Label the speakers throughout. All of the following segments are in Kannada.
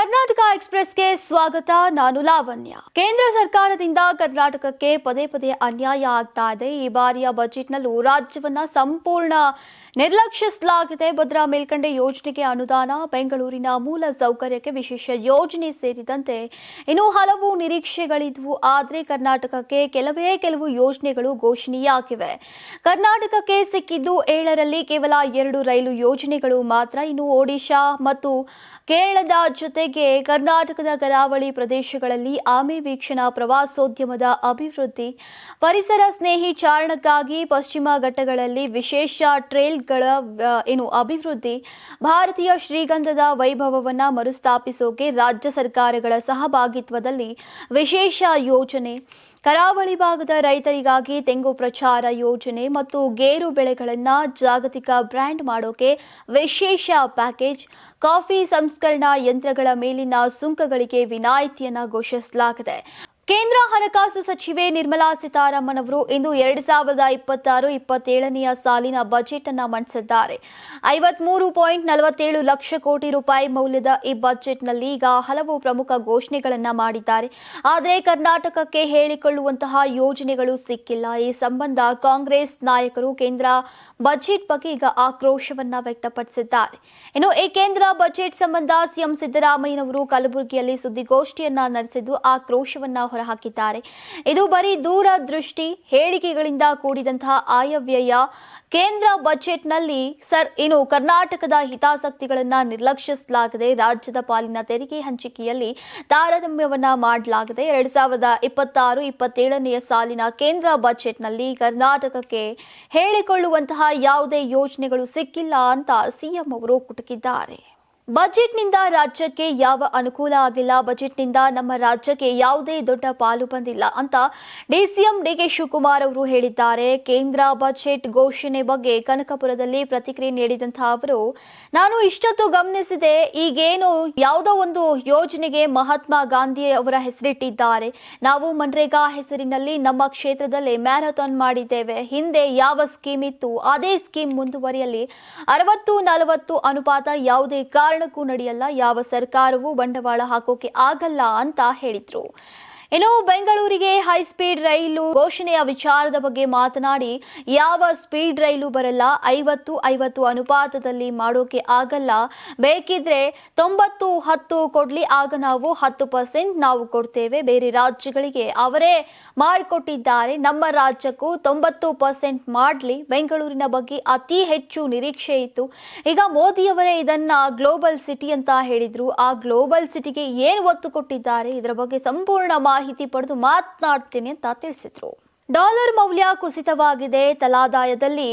Speaker 1: ಕರ್ನಾಟಕ ಎಕ್ಸ್‌ಪ್ರೆಸ್‌ಗೆ ಸ್ವಾಗತ. ನಾನು ಲಾವಣ್ಯ. ಕೇಂದ್ರ ಸರ್ಕಾರದಿಂದ ಕರ್ನಾಟಕಕ್ಕೆ ಪದೇ ಪದೇ ಅನ್ಯಾಯ ಆಗ್ತಾ ಇದೆ. ಈ ಬಾರಿಯ ಬಜೆಟ್ನಲ್ಲೂ ರಾಜ್ಯವನ್ನ ಸಂಪೂರ್ಣ ನಿರ್ಲಕ್ಷಿಸಲಾಗಿದೆ. ಭದ್ರಾ ಮೇಲ್ಕಂಡೆ ಯೋಜನೆಗೆ ಅನುದಾನ, ಬೆಂಗಳೂರಿನ ಮೂಲ ಸೌಕರ್ಯಕ್ಕೆ ವಿಶೇಷ ಯೋಜನೆ ಸೇರಿದಂತೆ ಇನ್ನೂ ಹಲವು ನಿರೀಕ್ಷೆಗಳಿದ್ವು. ಆದರೆ ಕರ್ನಾಟಕಕ್ಕೆ ಕೆಲವು ಯೋಜನೆಗಳು ಘೋಷಣೆಯಾಗಿವೆ. ಕರ್ನಾಟಕಕ್ಕೆ ಸಿಕ್ಕಿದ್ದು 7ರಲ್ಲಿ ಕೇವಲ 2 ರೈಲು ಯೋಜನೆಗಳು ಮಾತ್ರ. ಇನ್ನು ಒಡಿಶಾ ಮತ್ತು ಕೇರಳದ ಜೊತೆಗೆ ಕರ್ನಾಟಕದ ಕರಾವಳಿ ಪ್ರದೇಶಗಳಲ್ಲಿ ಆಮೆ ವೀಕ್ಷಣಾ ಪ್ರವಾಸೋದ್ಯಮದ ಅಭಿವೃದ್ಧಿ, ಪರಿಸರ ಸ್ನೇಹಿ ಚಾರಣಕ್ಕಾಗಿ ಪಶ್ಚಿಮ ಘಟ್ಟಗಳಲ್ಲಿ ವಿಶೇಷ ಟ್ರೇಲ್ಗಳ ಅಭಿವೃದ್ಧಿ, ಭಾರತೀಯ ಶ್ರೀಗಂಧದ ವೈಭವವನ್ನು ಮರುಸ್ಥಾಪಿಸೋಕೆ ರಾಜ್ಯ ಸರ್ಕಾರಗಳ ಸಹಭಾಗಿತ್ವದಲ್ಲಿ ವಿಶೇಷ ಯೋಜನೆ, ಕರಾವಳಿ ಭಾಗದ ರೈತರಿಗಾಗಿ ತೆಂಗು ಪ್ರಚಾರ ಯೋಜನೆ ಮತ್ತು ಗೇರು ಬೆಳೆಗಳನ್ನು ಜಾಗತಿಕ ಬ್ರ್ಯಾಂಡ್ ಮಾಡೋಕೆ ವಿಶೇಷ ಪ್ಯಾಕೇಜ್, ಕಾಫಿ ಸಂಸ್ಕರಣಾ ಯಂತ್ರಗಳ ಮೇಲಿನ ಸುಂಕಗಳಿಗೆ ವಿನಾಯಿತಿಯನ್ನು ಘೋಷಿಸಲಾಗಿದೆ. ಕೇಂದ್ರ ಹಣಕಾಸು ಸಚಿವೆ ನಿರ್ಮಲಾ ಸೀತಾರಾಮನ್ ಅವರು ಇಂದು 2026-27ನೇ ಸಾಲಿನ ಬಜೆಟ್ ಅನ್ನು ಮಂಡಿಸಿದ್ದಾರೆ. 53.47 ಲಕ್ಷ ಕೋಟಿ ರೂಪಾಯಿ ಮೌಲ್ಯದ ಈ ಬಜೆಟ್ನಲ್ಲಿ ಈಗ ಹಲವು ಪ್ರಮುಖ ಘೋಷಣೆಗಳನ್ನು ಮಾಡಿದ್ದಾರೆ. ಆದರೆ ಕರ್ನಾಟಕಕ್ಕೆ ಹೇಳಿಕೊಳ್ಳುವಂತಹ ಯೋಜನೆಗಳು ಸಿಕ್ಕಿಲ್ಲ. ಈ ಸಂಬಂಧ ಕಾಂಗ್ರೆಸ್ ನಾಯಕರು ಕೇಂದ್ರ ಬಜೆಟ್ ಬಗ್ಗೆ ಈಗ ಆಕ್ರೋಶವನ್ನ ವ್ಯಕ್ತಪಡಿಸಿದ್ದಾರೆ. ಇನ್ನು ಈ ಕೇಂದ್ರ ಬಜೆಟ್ ಸಂಬಂಧ ಸಿಎಂ ಸಿದ್ದರಾಮಯ್ಯನವರು ಕಲಬುರಗಿಯಲ್ಲಿ ಸುದ್ದಿಗೋಷ್ಠಿಯನ್ನ ನಡೆಸಿದ್ದು ಆಕ್ರೋಶವನ್ನ ಹೊರಹಾಕಿದ್ದಾರೆ. ಇದು ಬರೀ ದೂರದೃಷ್ಟಿ ಹೇಳಿಕೆಗಳಿಂದ ಕೂಡಿದಂತಹ ಆಯವ್ಯಯ. ಕೇಂದ್ರ ಬಜೆಟ್ನಲ್ಲಿ ಕರ್ನಾಟಕದ ಹಿತಾಸಕ್ತಿಗಳನ್ನ ನಿರ್ಲಕ್ಷಿಸಲಾಗಿದೆ. ರಾಜ್ಯದ ಪಾಲಿನ ತೆರಿಗೆ ಹಂಚಿಕೆಯಲ್ಲಿ ತಾರತಮ್ಯವನ್ನ ಮಾಡಲಾಗಿದೆ. 2026-27ನೇ ಸಾಲಿನ ಕೇಂದ್ರ ಬಜೆಟ್ನಲ್ಲಿ ಕರ್ನಾಟಕಕ್ಕೆ ಹೇಳಿಕೊಳ್ಳುವಂತಹ ಯಾವುದೇ ಯೋಜನೆಗಳು ಸಿಕ್ಕಿಲ್ಲ ಅಂತ ಸಿಎಂ ಅವರು ಕುಟುಕಿದ್ದಾರೆ. ಬಜೆಟ್ನಿಂದ ರಾಜ್ಯಕ್ಕೆ ಯಾವ ಅನುಕೂಲ ಆಗಿಲ್ಲ, ಬಜೆಟ್ನಿಂದ ನಮ್ಮ ರಾಜ್ಯಕ್ಕೆ ಯಾವುದೇ ದೊಡ್ಡ ಪಾಲು ಬಂದಿಲ್ಲ ಅಂತ ಡಿಸಿಎಂ ಡಿಕೆ ಶಿವಕುಮಾರ್ ಅವರು ಹೇಳಿದ್ದಾರೆ. ಕೇಂದ್ರ ಬಜೆಟ್ ಘೋಷಣೆ ಬಗ್ಗೆ ಕನಕಪುರದಲ್ಲಿ ಪ್ರತಿಕ್ರಿಯೆ ನೀಡಿದಂತಹ ಅವರು, ನಾನು ಇಷ್ಟೊತ್ತು ಗಮನಿಸಿದೆ, ಈಗೇನು ಯಾವುದೋ ಒಂದು ಯೋಜನೆಗೆ ಮಹಾತ್ಮ ಗಾಂಧಿ ಅವರ ಹೆಸರಿಟ್ಟಿದ್ದಾರೆ. ನಾವು ಮನ್ರೇಗಾ ಹೆಸರಿನಲ್ಲಿ ನಮ್ಮ ಕ್ಷೇತ್ರದಲ್ಲಿ ಮ್ಯಾರಥಾನ್ ಮಾಡಿದ್ದೇವೆ. ಹಿಂದೆ ಯಾವ ಸ್ಕೀಮ್ ಇತ್ತು ಅದೇ ಸ್ಕೀಮ್ ಮುಂದುವರಿಯಲಿ. 60-40 ಅನುಪಾತ ಯಾವುದೇ ಕಾರಣಕ್ಕೂ ನಡೆಯಲ್ಲ. ಯಾವ ಸರ್ಕಾರವೂ ಬಂಡವಾಳ ಹಾಕೋಕೆ ಆಗಲ್ಲ ಅಂತ ಹೇಳಿದ್ರು. ಇನ್ನು ಬೆಂಗಳೂರಿಗೆ ಹೈಸ್ಪೀಡ್ ರೈಲು ಘೋಷಣೆಯ ವಿಚಾರದ ಬಗ್ಗೆ ಮಾತನಾಡಿ, ಯಾವ ಸ್ಪೀಡ್ ರೈಲು ಬರಲ್ಲ, 50-50 ಅನುಪಾತದಲ್ಲಿ ಮಾಡೋಕೆ ಆಗಲ್ಲ. ಬೇಕಿದ್ರೆ 90-10 ಕೊಡ್ಲಿ, ಆಗ ನಾವು 10% ನಾವು ಕೊಡ್ತೇವೆ. ಬೇರೆ ರಾಜ್ಯಗಳಿಗೆ ಅವರೇ ಮಾಡಿಕೊಟ್ಟಿದ್ದಾರೆ, ನಮ್ಮ ರಾಜ್ಯಕ್ಕೂ 90% ಮಾಡಲಿ. ಬೆಂಗಳೂರಿನ ಬಗ್ಗೆ ಅತಿ ಹೆಚ್ಚು ನಿರೀಕ್ಷೆ ಇತ್ತು. ಈಗ ಮೋದಿಯವರೇ ಇದನ್ನ ಗ್ಲೋಬಲ್ ಸಿಟಿ ಅಂತ ಹೇಳಿದ್ರು. ಆ ಗ್ಲೋಬಲ್ ಸಿಟಿಗೆ ಏನು ಒತ್ತು ಕೊಟ್ಟಿದ್ದಾರೆ, ಇದರ ಬಗ್ಗೆ ಸಂಪೂರ್ಣ ಮಾಹಿತಿ ಪಡೆದು ಮಾತನಾಡ್ತೀನಿ ಅಂತ ತಿಳಿಸಿದ್ರು. ಡಾಲರ್ ಮೌಲ್ಯ ಕುಸಿತವಾಗಿದೆ. ತಲಾದಾಯದಲ್ಲಿ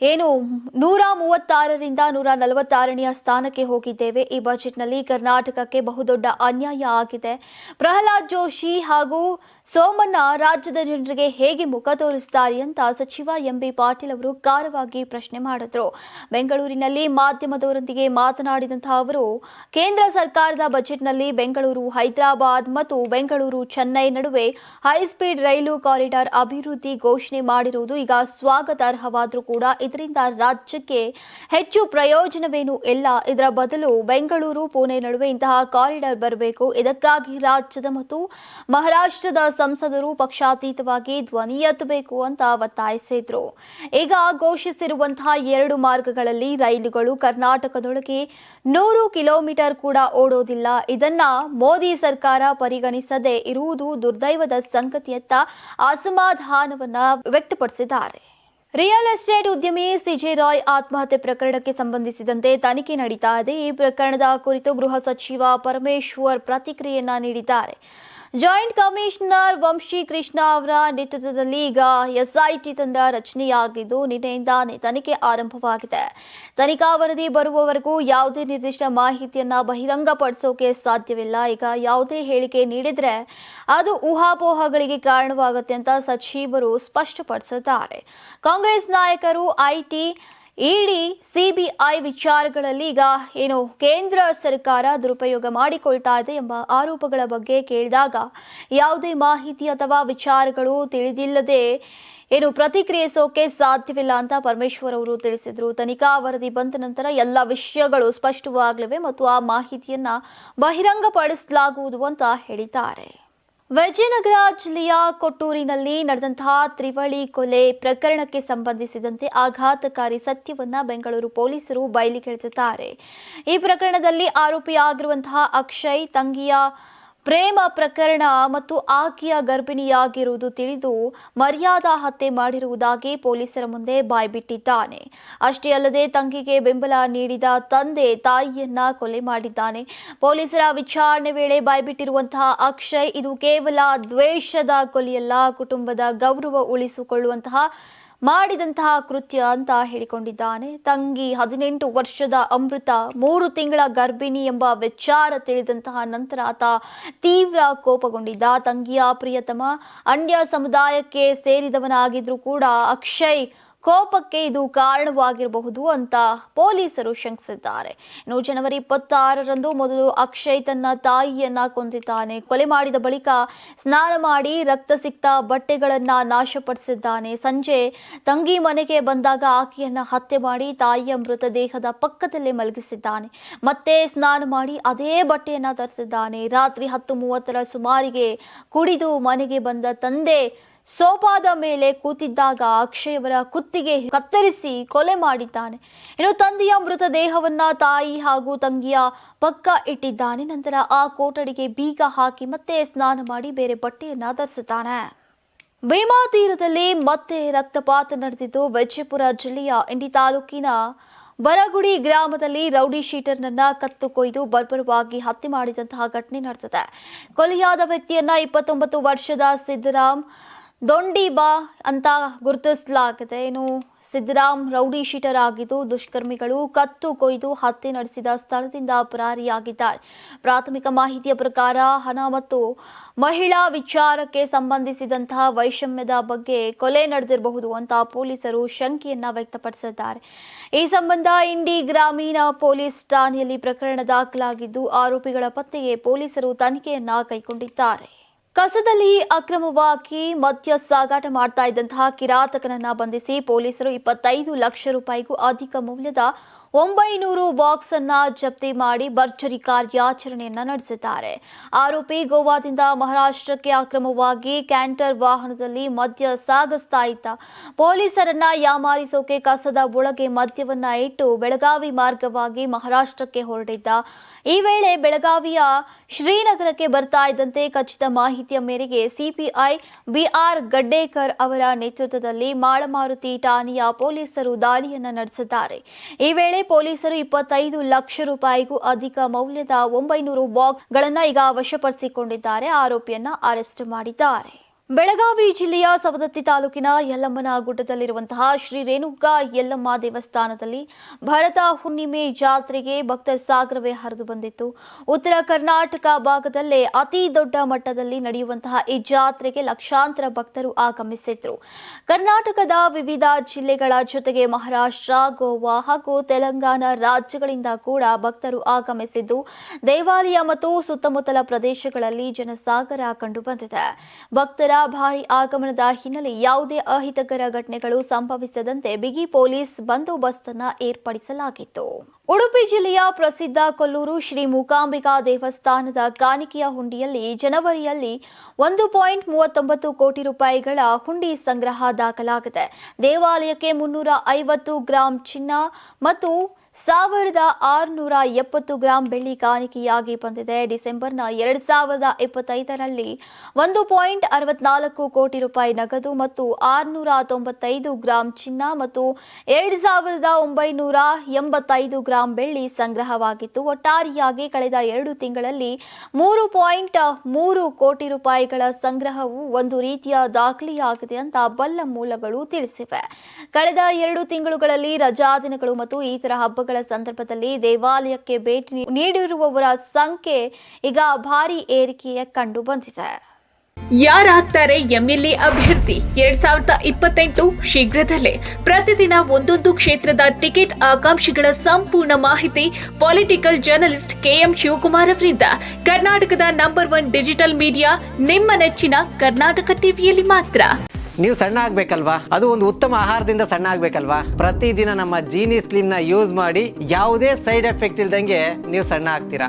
Speaker 1: 136ರಿಂದ 146ನೇ ಸ್ಥಾನಕ್ಕೆ ಹೋಗಿದ್ದೇವೆ. ಈ ಬಜೆಟ್ನಲ್ಲಿ ಕರ್ನಾಟಕಕ್ಕೆ ಬಹುದೊಡ್ಡ ಅನ್ಯಾಯ ಆಗಿದೆ. ಪ್ರಹ್ಲಾದ್ ಜೋಶಿ ಹಾಗೂ ಸೋಮಣ್ಣ ರಾಜ್ಯದ ಜನರಿಗೆ ಹೇಗೆ ಮುಖ ತೋರಿಸುತ್ತಾರೆ ಅಂತ ಸಚಿವ ಎಂಬಿ ಪಾಟೀಲ್ ಅವರು ಖಾರವಾಗಿ ಪ್ರಶ್ನೆ ಮಾಡಿದ್ರು. ಬೆಂಗಳೂರಿನಲ್ಲಿ ಮಾಧ್ಯಮದವರೊಂದಿಗೆ ಮಾತನಾಡಿದಂತಹ ಅವರು, ಕೇಂದ್ರ ಸರ್ಕಾರದ ಬಜೆಟ್ನಲ್ಲಿ ಬೆಂಗಳೂರು ಹೈದರಾಬಾದ್ ಮತ್ತು ಬೆಂಗಳೂರು ಚೆನ್ನೈ ನಡುವೆ ಹೈಸ್ಪೀಡ್ ರೈಲು ಕಾರಿಡಾರ್ ಅಭಿವೃದ್ಧಿ ಘೋಷಣೆ ಮಾಡಿರುವುದು ಈಗ ಸ್ವಾಗತಾರ್ಹವಾದರೂ ಕೂಡ ಇದರಿಂದ ರಾಜ್ಯಕ್ಕೆ ಹೆಚ್ಚು ಪ್ರಯೋಜನವೇನೂ ಇಲ್ಲ. ಇದರ ಬದಲು ಬೆಂಗಳೂರು ಪುಣೆ ನಡುವೆ ಇಂತಹ ಕಾರಿಡಾರ್ ಬರಬೇಕು. ಇದಕ್ಕಾಗಿ ರಾಜ್ಯದ ಮತ್ತು ಮಹಾರಾಷ್ಟ್ರದ ಸಂಸದರು ಪಕ್ಷಾತೀತವಾಗಿ ಧ್ವನಿ ಎತ್ತಬೇಕು ಅಂತ ಒತ್ತಾಯಿಸಿದ್ರು. ಈಗ ಘೋಷಿಸಿರುವಂತಹ 2 ಮಾರ್ಗಗಳಲ್ಲಿ ರೈಲುಗಳು ಕರ್ನಾಟಕದೊಳಗೆ 100 ಕಿಲೋಮೀಟರ್ ಕೂಡ ಓಡೋದಿಲ್ಲ. ಇದನ್ನ ಮೋದಿ ಸರ್ಕಾರ ಪರಿಗಣಿಸದೆ ಇರುವುದು ದುರ್ದೈವದ ಸಂಗತಿಯತ್ತ ಅಸಮಾಧಾನವನ್ನ ವ್ಯಕ್ತಪಡಿಸಿದ್ದಾರೆ. ರಿಯಲ್ ಎಸ್ಟೇಟ್ ಉದ್ಯಮಿ ಸಿಜೆ ರಾಯ್ ಆತ್ಮಹತ್ಯೆ ಪ್ರಕರಣಕ್ಕೆ ಸಂಬಂಧಿಸಿದಂತೆ ತನಿಖೆ ನಡೀತಾ ಇದೆ. ಈ ಪ್ರಕರಣದ ಕುರಿತು ಗೃಹ ಸಚಿವ ಪರಮೇಶ್ವರ್ ಪ್ರತಿಕ್ರಿಯೆಯನ್ನ ನೀಡಿದ್ದಾರೆ. ಜಾಯಿಂಟ್ ಕಮಿಷನರ್ ವಂಶಿ ಕೃಷ್ಣ ಅವರ ನೇತೃತ್ವದಲ್ಲಿ ಈಗ ಎಸ್ಐಟಿ ತಂಡ ರಚನೆಯಾಗಿದ್ದು ನಿನ್ನೆಯಿಂದಾನೇ ತನಿಖೆ ಆರಂಭವಾಗಿದೆ. ತನಿಖಾ ವರದಿ ಬರುವವರೆಗೂ ಯಾವುದೇ ನಿರ್ದಿಷ್ಟ ಮಾಹಿತಿಯನ್ನ ಬಹಿರಂಗಪಡಿಸೋಕೆ ಸಾಧ್ಯವಿಲ್ಲ. ಈಗ ಯಾವುದೇ ಹೇಳಿಕೆ ನೀಡಿದ್ರೆ ಅದು ಊಹಾಪೋಹಗಳಿಗೆ ಕಾರಣವಾಗುತ್ತೆ ಅಂತ ಸಚಿವರು ಸ್ಪಷ್ಟಪಡಿಸಿದ್ದಾರೆ. ಕಾಂಗ್ರೆಸ್ ನಾಯಕರು ಐಟಿ, ಇಡಿ, ಸಿಬಿಐ ವಿಚಾರಗಳಲ್ಲಿ ಈಗ ಕೇಂದ್ರ ಸರ್ಕಾರ ದುರುಪಯೋಗ ಮಾಡಿಕೊಳ್ತಾ ಇದೆ ಎಂಬ ಆರೋಪಗಳ ಬಗ್ಗೆ ಕೇಳಿದಾಗ ಯಾವುದೇ ಮಾಹಿತಿ ಅಥವಾ ವಿಚಾರಗಳು ತಿಳಿದಿಲ್ಲದೆ ಏನು ಪ್ರತಿಕ್ರಿಯಿಸೋಕೆ ಸಾಧ್ಯವಿಲ್ಲ ಅಂತ ಪರಮೇಶ್ವರ್ ಅವರು ತಿಳಿಸಿದರು. ತನಿಖಾ ವರದಿ ಬಂದ ನಂತರ ಎಲ್ಲ ವಿಷಯಗಳು ಸ್ಪಷ್ಟವಾಗಲಿವೆ ಮತ್ತು ಆ ಮಾಹಿತಿಯನ್ನ ಬಹಿರಂಗಪಡಿಸಲಾಗುವುದು ಅಂತ ಹೇಳಿದ್ದಾರೆ. ವಿಜಯನಗರ ಜಿಲ್ಲೆಯ ಕೊಟ್ಟೂರಿನಲ್ಲಿ ನಡೆದಂತಹ ತ್ರಿವಳಿ ಕೊಲೆ ಪ್ರಕರಣಕ್ಕೆ ಸಂಬಂಧಿಸಿದಂತೆ ಆಘಾತಕಾರಿ ಸತ್ಯವನ್ನ ಬೆಂಗಳೂರು ಪೊಲೀಸರು ಬಯಲಿಗೆಳೆದಿದ್ದಾರೆ. ಈ ಪ್ರಕರಣದಲ್ಲಿ ಆರೋಪಿಯಾಗಿರುವಂತಹ ಅಕ್ಷಯ್ ತಂಗಿಯ ಪ್ರೇಮ ಪ್ರಕರಣ ಮತ್ತು ಆಕೆಯ ಗರ್ಭಿಣಿಯಾಗಿರುವುದು ತಿಳಿದು ಮರ್ಯಾದಾ ಹತ್ಯೆ ಮಾಡಿರುವುದಾಗಿ ಪೊಲೀಸರ ಮುಂದೆ ಬಾಯ್ಬಿಟ್ಟಿದ್ದಾನೆ. ಅಷ್ಟೇ ಅಲ್ಲದೆ ತಂಗಿಗೆ ಬೆಂಬಲ ನೀಡಿದ ತಂದೆ ತಾಯಿಯನ್ನ ಕೊಲೆ ಮಾಡಿದ್ದಾನೆ. ಪೊಲೀಸರ ವಿಚಾರಣೆ ವೇಳೆ ಬಾಯ್ಬಿಟ್ಟಿರುವಂತಹ ಅಕ್ಷಯ್ ಇದು ಕೇವಲ ದ್ವೇಷದ ಕೊಲೆಯಲ್ಲ, ಕುಟುಂಬದ ಗೌರವ ಉಳಿಸಿಕೊಳ್ಳುವಂತಹ ಮಾಡಿದಂತಹ ಕೃತ್ಯ ಅಂತ ಹೇಳಿಕೊಂಡಿದ್ದಾನೆ. ತಂಗಿ 18 ವರ್ಷದ ಅಮೃತ 3 ತಿಂಗಳ ಗರ್ಭಿಣಿ ಎಂಬ ವಿಚಾರ ತಿಳಿದಂತಹ ನಂತರ ಆತ ತೀವ್ರ ಕೋಪಗೊಂಡಿದ್ದ. ತಂಗಿಯ ಪ್ರಿಯತಮ ಅನ್ಯ ಸಮುದಾಯಕ್ಕೆ ಸೇರಿದವನಾಗಿದ್ರೂ ಕೂಡ ಅಕ್ಷಯ್ ಕೋಪಕ್ಕೆ ಇದು ಕಾರಣವಾಗಿರಬಹುದು ಅಂತ ಪೊಲೀಸರು ಶಂಕಿಸಿದ್ದಾರೆ. ಇನ್ನು ಜನವರಿ 26ರಂದು ಮೊದಲು ಅಕ್ಷಯ್ ತನ್ನ ತಾಯಿಯನ್ನ ಕೊಂದಿದ್ದಾನೆ. ಕೊಲೆ ಮಾಡಿದ ಬಳಿಕ ಸ್ನಾನ ಮಾಡಿ ರಕ್ತ ಸಿಕ್ತ ಬಟ್ಟೆಗಳನ್ನ ನಾಶಪಡಿಸಿದ್ದಾನೆ. ಸಂಜೆ ತಂಗಿ ಮನೆಗೆ ಬಂದಾಗ ಆಕೆಯನ್ನ ಹತ್ಯೆ ಮಾಡಿ ತಾಯಿಯ ಮೃತದೇಹದ ಪಕ್ಕದಲ್ಲೇ ಮಲಗಿಸಿದ್ದಾನೆ. ಮತ್ತೆ ಸ್ನಾನ ಮಾಡಿ ಅದೇ ಬಟ್ಟೆಯನ್ನ ಧರಿಸಿದ್ದಾನೆ. ರಾತ್ರಿ 10:30ರ ಸುಮಾರಿಗೆ ಕುಡಿದು ಮನೆಗೆ ಬಂದ ತಂದೆ ಸೋಫಾದ ಮೇಲೆ ಕೂತಿದ್ದಾಗ ಅಕ್ಷಯವರ ಕುತ್ತಿಗೆ ಕತ್ತರಿಸಿ ಕೊಲೆ ಮಾಡಿದ್ದಾನೆ. ಇನ್ನು ತಂದೆಯ ಮೃತದೇಹವನ್ನ ತಾಯಿ ಹಾಗೂ ತಂಗಿಯ ಪಕ್ಕ ಇಟ್ಟಿದ್ದಾನೆ. ನಂತರ ಆ ಕೊಠಡಿಗೆ ಬೀಗ ಹಾಕಿ ಮತ್ತೆ ಸ್ನಾನ ಮಾಡಿ ಬೇರೆ ಬಟ್ಟೆಯನ್ನ ಧರಿಸಿದ್ದಾನೆ. ಭೀಮಾ ತೀರದಲ್ಲಿ ಮತ್ತೆ ರಕ್ತಪಾತ ನಡೆದಿದ್ದು ವಿಜಯಪುರ ಜಿಲ್ಲೆಯ ಇಂಡಿ ತಾಲೂಕಿನ ಬರಗುಡಿ ಗ್ರಾಮದಲ್ಲಿ ರೌಡಿ ಶೀಟರ್ನನ್ನ ಕತ್ತು ಕೊಯ್ದು ಬರ್ಬರವಾಗಿ ಹತ್ಯೆ ಮಾಡಿದಂತಹ ಘಟನೆ ನಡೆದಿದೆ. ಕೊಲೆಯಾದ ವ್ಯಕ್ತಿಯನ್ನ 29 ವರ್ಷದ ಸಿದ್ದರಾಮ್ ದೊಂಡಿಬಾ ಅಂತ ಗುರುತಿಸಲಾಗಿದೆ. ಇನ್ನು ಸಿದ್ದರಾಮ್ ರೌಡಿ ಶೀಟರ್ ಆಗಿದ್ದು ದುಷ್ಕರ್ಮಿಗಳು ಕತ್ತು ಕೊಯ್ದು ಹತ್ಯೆ ನಡೆಸಿದ ಸ್ಥಳದಿಂದ ಪರಾರಿಯಾಗಿದ್ದಾರೆ. ಪ್ರಾಥಮಿಕ ಮಾಹಿತಿಯ ಪ್ರಕಾರ ಹಣ ಮತ್ತು ಮಹಿಳಾ ವಿಚಾರಕ್ಕೆ ಸಂಬಂಧಿಸಿದಂತಹ ವೈಷಮ್ಯದ ಬಗ್ಗೆ ಕೊಲೆ ನಡೆದಿರಬಹುದು ಅಂತ ಪೊಲೀಸರು ಶಂಕೆಯನ್ನ ವ್ಯಕ್ತಪಡಿಸಿದ್ದಾರೆ. ಈ ಸಂಬಂಧ ಇಂಡಿ ಗ್ರಾಮೀಣ ಪೊಲೀಸ್ ಠಾಣೆಯಲ್ಲಿ ಪ್ರಕರಣ ದಾಖಲಾಗಿದ್ದು ಆರೋಪಿಗಳ ಪತ್ತೆಗೆ ಪೊಲೀಸರು ತನಿಖೆಯನ್ನ ಕೈಗೊಂಡಿದ್ದಾರೆ. ಕಸದಲ್ಲಿ ಅಕ್ರಮವಾಗಿ ಮದ್ಯ ಸಾಗಾಟ ಮಾಡ್ತಾ ಇದ್ದಂತಹ ಕಿರಾತಕನನ್ನ ಬಂಧಿಸಿ ಪೊಲೀಸರು 25 ಲಕ್ಷ ರೂಪಾಯಿಗೂ ಅಧಿಕ ಮೌಲ್ಯದ 900 ಬಾಕ್ಸ್ ಅನ್ನ ಜಪ್ತಿ ಮಾಡಿ ಭರ್ಜರಿ ಕಾರ್ಯಾಚರಣೆಯನ್ನ ನಡೆಸಿದ್ದಾರೆ. ಆರೋಪಿ ಗೋವಾದಿಂದ ಮಹಾರಾಷ್ಟ್ರಕ್ಕೆ ಅಕ್ರಮವಾಗಿ ಕ್ಯಾಂಟರ್ ವಾಹನದಲ್ಲಿ ಮದ್ಯ ಸಾಗಿಸ್ತಾ ಇದ್ದ. ಪೊಲೀಸರನ್ನ ಯಾಮಾರಿಸೋಕೆ ಕಸದ ಒಳಗೆ ಮದ್ಯವನ್ನ ಇಟ್ಟು ಬೆಳಗಾವಿ ಮಾರ್ಗವಾಗಿ ಮಹಾರಾಷ್ಟ್ರಕ್ಕೆ ಹೊರಟಿದ್ದ. ಈ ವೇಳೆ ಬೆಳಗಾವಿಯ ಶ್ರೀನಗರಕ್ಕೆ ಬರ್ತಾ ಇದ್ದಂತೆ ಖಚಿತ ಮಾಹಿತಿಯ ಮೇರೆಗೆ ಸಿಪಿಐ ಬಿಆರ್ ಗಡ್ಡೇಕರ್ ಅವರ ನೇತೃತ್ವದಲ್ಲಿ ಮಾಳಮಾರುತಿ ಠಾಣೆಯ ಪೊಲೀಸರು ದಾಳಿಯನ್ನ ನಡೆಸಿದ್ದಾರೆ. ಈ ವೇಳೆ ಪೊಲೀಸರು 25 ಲಕ್ಷ ರೂಪಾಯಿಗೂ ಅಧಿಕ ಮೌಲ್ಯದ 900 ಬಾಕ್ಸ್ ಗಳನ್ನ ಈಗ ವಶಪಡಿಸಿಕೊಂಡಿದ್ದಾರೆ. ಆರೋಪಿಯನ್ನ ಅರೆಸ್ಟ್ ಮಾಡಿದ್ದಾರೆ. ಬೆಳಗಾವಿ ಜಿಲ್ಲೆಯ ಸವದತ್ತಿ ತಾಲೂಕಿನ ಯಲ್ಲಮ್ಮನ ಗುಡ್ಡದಲ್ಲಿರುವಂತಹ ಶ್ರೀ ರೇಣುಕಾ ಯಲ್ಲಮ್ಮ ದೇವಸ್ಥಾನದಲ್ಲಿ ಭರತ ಹುಣ್ಣಿಮೆ ಜಾತ್ರೆಗೆ ಭಕ್ತರ ಸಾಗರವೇ ಹರಿದು ಬಂದಿತ್ತು. ಉತ್ತರ ಕರ್ನಾಟಕ ಭಾಗದಲ್ಲೇ ಅತಿ ದೊಡ್ಡ ಮಟ್ಟದಲ್ಲಿ ನಡೆಯುವಂತಹ ಈ ಜಾತ್ರೆಗೆ ಲಕ್ಷಾಂತರ ಭಕ್ತರು ಆಗಮಿಸಿದ್ರು. ಕರ್ನಾಟಕದ ವಿವಿಧ ಜಿಲ್ಲೆಗಳ ಜೊತೆಗೆ ಮಹಾರಾಷ್ಟ್ರ, ಗೋವಾ ಹಾಗೂ ತೆಲಂಗಾಣ ರಾಜ್ಯಗಳಿಂದ ಕೂಡ ಭಕ್ತರು ಆಗಮಿಸಿದ್ದು ದೇವಾಲಯ ಮತ್ತು ಸುತ್ತಮುತ್ತಲ ಪ್ರದೇಶಗಳಲ್ಲಿ ಜನಸಾಗರ ಕಂಡುಬಂದಿದೆ. ಭಕ್ತರ ಭಾರಿ ಆಗಮನದ ಹಿನ್ನೆಲೆ ಯಾವುದೇ ಅಹಿತಕರ ಘಟನೆಗಳು ಸಂಭವಿಸದಂತೆ ಬಿಗಿ ಪೊಲೀಸ್ ಬಂದೋಬಸ್ತ್ ಅನ್ನು ಏರ್ಪಡಿಸಲಾಗಿತ್ತು. ಉಡುಪಿ ಜಿಲ್ಲೆಯ ಪ್ರಸಿದ್ಧ ಕೊಲ್ಲೂರು ಶ್ರೀ ಮೂಕಾಂಬಿಕಾ ದೇವಸ್ಥಾನದ ಕಾಣಿಕೆಯ ಹುಂಡಿಯಲ್ಲಿ ಜನವರಿಯಲ್ಲಿ 1.39 ಕೋಟಿ ರೂಪಾಯಿಗಳ ಹುಂಡಿ ಸಂಗ್ರಹ ದಾಖಲಾಗಿದೆ. ದೇವಾಲಯಕ್ಕೆ 350 ಗ್ರಾಂ ಚಿನ್ನ ಮತ್ತು 1670 ಗ್ರಾಂ ಬೆಳ್ಳಿ ಕಾಣಿಕೆಯಾಗಿ ಬಂದಿದೆ. ಡಿಸೆಂಬರ್ನ 2025ರಲ್ಲಿ 1.64 ಕೋಟಿ ರೂಪಾಯಿ ನಗದು ಮತ್ತು 695 ಗ್ರಾಂ ಚಿನ್ನ ಮತ್ತು 2985 ಗ್ರಾಂ ಬೆಳ್ಳಿ ಸಂಗ್ರಹವಾಗಿತ್ತು. ಒಟ್ಟಾರೆಯಾಗಿ ಕಳೆದ 2 ತಿಂಗಳಲ್ಲಿ 3.3 ಕೋಟಿ ರೂಪಾಯಿಗಳ ಸಂಗ್ರಹವು ಒಂದು ರೀತಿಯ ದಾಖಲೆಯಾಗಿದೆ ಅಂತ ಬಲ್ಲ ಮೂಲಗಳು ತಿಳಿಸಿವೆ. ಕಳೆದ 2 ತಿಂಗಳುಗಳಲ್ಲಿ ರಜಾ ದಿನಗಳು ಮತ್ತು ಇತರ ಹಬ್ಬಗಳ ಸಂದರ್ಭದಲ್ಲಿ ದೇವಾಲಯಕ್ಕೆ ಭೇಟಿ ನೀಡಿರುವವರ ಸಂಖ್ಯೆ ಈಗ ಭಾರಿ ಏರಿಕೆ ಕಂಡು ಬಂದಿದೆ.
Speaker 2: ಯಾರಾಗ್ತಾರೆ ಎಂಎಲ್ಎ ಅಭ್ಯರ್ಥಿ 2028 ಶೀಘ್ರದಲ್ಲೇ. ಪ್ರತಿದಿನ ಒಂದೊಂದು ಕ್ಷೇತ್ರದ ಟಿಕೆಟ್ ಆಕಾಂಕ್ಷಿಗಳ ಸಂಪೂರ್ಣ ಮಾಹಿತಿ ಪೊಲಿಟಿಕಲ್ ಜರ್ನಲಿಸ್ಟ್ ಕೆಎಂ ಶಿವಕುಮಾರ್ ಅವರಿಂದ. ಕರ್ನಾಟಕದ ನಂಬರ್ 1 ಡಿಜಿಟಲ್ ಮೀಡಿಯಾ ನಿಮ್ಮ ನೆಚ್ಚಿನ ಕರ್ನಾಟಕ ಟಿವಿಯಲ್ಲಿ ಮಾತ್ರ.
Speaker 3: ನೀವು ಸಣ್ಣ ಆಗ್ಬೇಕಲ್ವಾ, ಅದು ಒಂದು ಉತ್ತಮ ಆಹಾರದಿಂದ ಸಣ್ಣ ಆಗ್ಬೇಕಲ್ವಾ. ಪ್ರತಿದಿನ ನಮ್ಮ ಜೀನಿ ಸ್ಲಿಮ್ ನ ಯೂಸ್ ಮಾಡಿ ಯಾವುದೇ ಸೈಡ್ ಎಫೆಕ್ಟ್ ಇಲ್ದಂಗೆ ನೀವು ಸಣ್ಣ ಆಗ್ತೀರಾ.